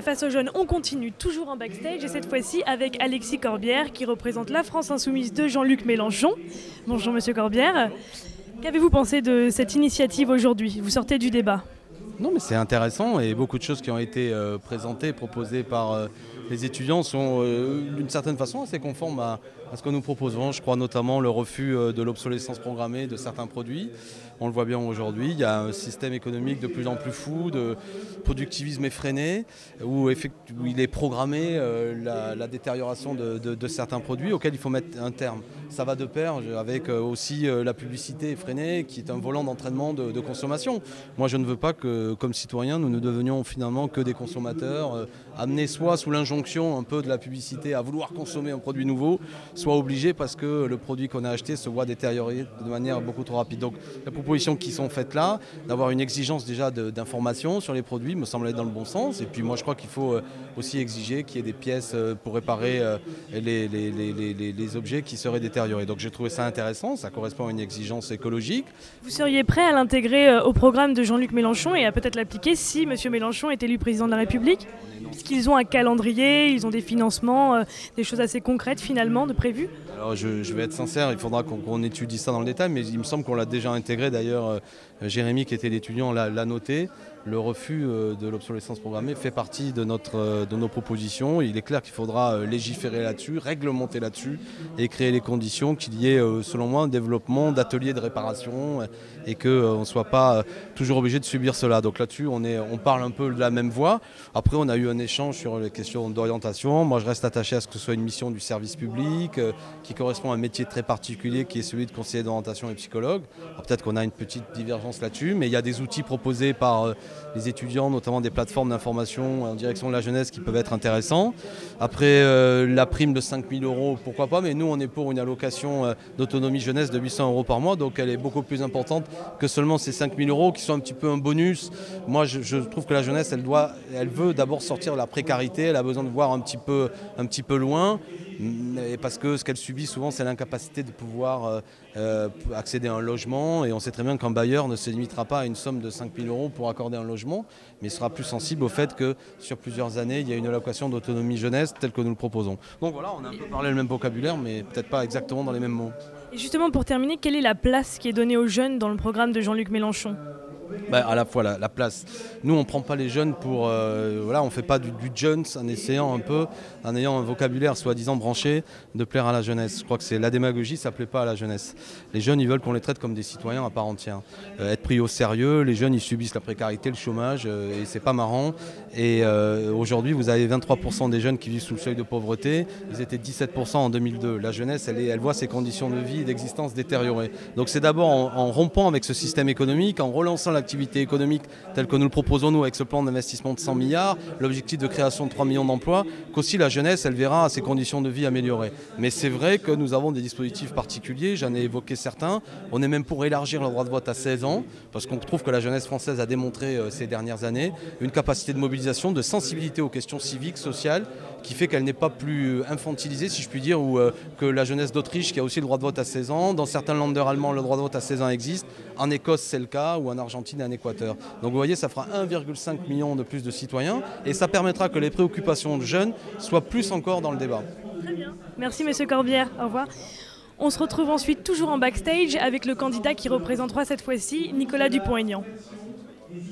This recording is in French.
la face aux jeunes, on continue toujours en backstage et cette fois-ci avec Alexis Corbière qui représente la France Insoumise de Jean-Luc Mélenchon. Bonjour Monsieur Corbière. Qu'avez-vous pensé de cette initiative aujourd'hui? Vous sortez du débat. Non, mais c'est intéressant et beaucoup de choses qui ont été présentées, proposées par les étudiants sont d'une certaine façon assez conformes à ce que nous proposons. Je crois notamment le refus de l'obsolescence programmée de certains produits. On le voit bien aujourd'hui, il y a un système économique de plus en plus fou, de productivisme effréné, où il est programmé la détérioration de certains produits auxquels il faut mettre un terme. Ça va de pair avec aussi la publicité effrénée qui est un volant d'entraînement de consommation. Moi je ne veux pas que comme citoyens nous ne devenions finalement que des consommateurs amenés soit sous l'injonction un peu de la publicité à vouloir consommer un produit nouveau, soit obligés parce que le produit qu'on a acheté se voit détériorer de manière beaucoup trop rapide. Donc les propositions qui sont faites là, d'avoir une exigence déjà d'information sur les produits me semble aller dans le bon sens. Et puis moi je crois qu'il faut aussi exiger qu'il y ait des pièces pour réparer les objets qui seraient détériorés. Donc j'ai trouvé ça intéressant, ça correspond à une exigence écologique. Vous seriez prêt à l'intégrer au programme de Jean-Luc Mélenchon et à peut-être l'appliquer si M. Mélenchon est élu président de la République? Puisqu'ils ont un calendrier, ils ont des financements, des choses assez concrètes finalement de prévues. Alors je vais être sincère, il faudra qu'on étudie ça dans le détail, mais il me semble qu'on l'a déjà intégré. D'ailleurs, Jérémy qui était l'étudiant l'a noté. Le refus de l'obsolescence programmée fait partie de nos propositions. Il est clair qu'il faudra légiférer là-dessus, réglementer là-dessus et créer les conditions qu'il y ait, selon moi, un développement d'ateliers de réparation et qu'on ne soit pas toujours obligé de subir cela. Donc là-dessus, on parle un peu de la même voie. Après, on a eu un échange sur les questions d'orientation. Moi, je reste attaché à ce que ce soit une mission du service public qui correspond à un métier très particulier qui est celui de conseiller d'orientation et psychologue. Alors, peut-être qu'on a une petite divergence là-dessus, mais il y a des outils proposés par les étudiants, notamment des plateformes d'information en direction de la jeunesse qui peuvent être intéressants. Après, la prime de 5 000 €, pourquoi pas, mais nous, on est pour une allocation d'autonomie jeunesse de 800 € par mois, donc elle est beaucoup plus importante que seulement ces 5 000 € qui sont un petit peu un bonus. Moi, je trouve que la jeunesse, elle veut d'abord sortir de la précarité, elle a besoin de voir un petit peu loin, et parce que ce qu'elle subit souvent, c'est l'incapacité de pouvoir accéder à un logement, et on sait très bien qu'un bailleur ne se limitera pas à une somme de 5 000 € pour accorder un logement, mais sera plus sensible au fait que sur plusieurs années, il y a une allocation d'autonomie jeunesse telle que nous le proposons. Donc voilà, on a un peu parlé le même vocabulaire, mais peut-être pas exactement dans les mêmes mots. Et justement, pour terminer, quelle est la place qui est donnée aux jeunes dans le programme de Jean-Luc Mélenchon? À la fois la place. Nous, on ne prend pas les jeunes pour... on ne fait pas du jeunes en essayant un peu, en ayant un vocabulaire soi-disant branché, de plaire à la jeunesse. Je crois que c'est la démagogie, ça ne plaît pas à la jeunesse. Les jeunes, ils veulent qu'on les traite comme des citoyens à part entière. Être pris au sérieux, les jeunes, ils subissent la précarité, le chômage, et c'est pas marrant. Et aujourd'hui, vous avez 23% des jeunes qui vivent sous le seuil de pauvreté. Ils étaient 17% en 2002. La jeunesse, elle voit ses conditions de vie et d'existence détériorées. Donc c'est d'abord en rompant avec ce système économique, en relançant l'activité économique telle que nous le proposons nous avec ce plan d'investissement de 100 milliards, l'objectif de création de 3 millions d'emplois, qu'aussi la jeunesse elle verra ses conditions de vie améliorées. Mais c'est vrai que nous avons des dispositifs particuliers, j'en ai évoqué certains, on est même pour élargir le droit de vote à 16 ans, parce qu'on trouve que la jeunesse française a démontré ces dernières années une capacité de mobilisation, de sensibilité aux questions civiques, sociales, qui fait qu'elle n'est pas plus infantilisée, si je puis dire, ou que la jeunesse d'Autriche qui a aussi le droit de vote à 16 ans. Dans certains länders allemands, le droit de vote à 16 ans existe. En Écosse, c'est le cas, ou en Argentine et en Équateur. Donc vous voyez, ça fera 1,5 million de plus de citoyens et ça permettra que les préoccupations de jeunes soient plus encore dans le débat. Très bien. Merci Monsieur Corbière, au revoir. On se retrouve ensuite toujours en backstage avec le candidat qui représentera cette fois-ci Nicolas Dupont-Aignan.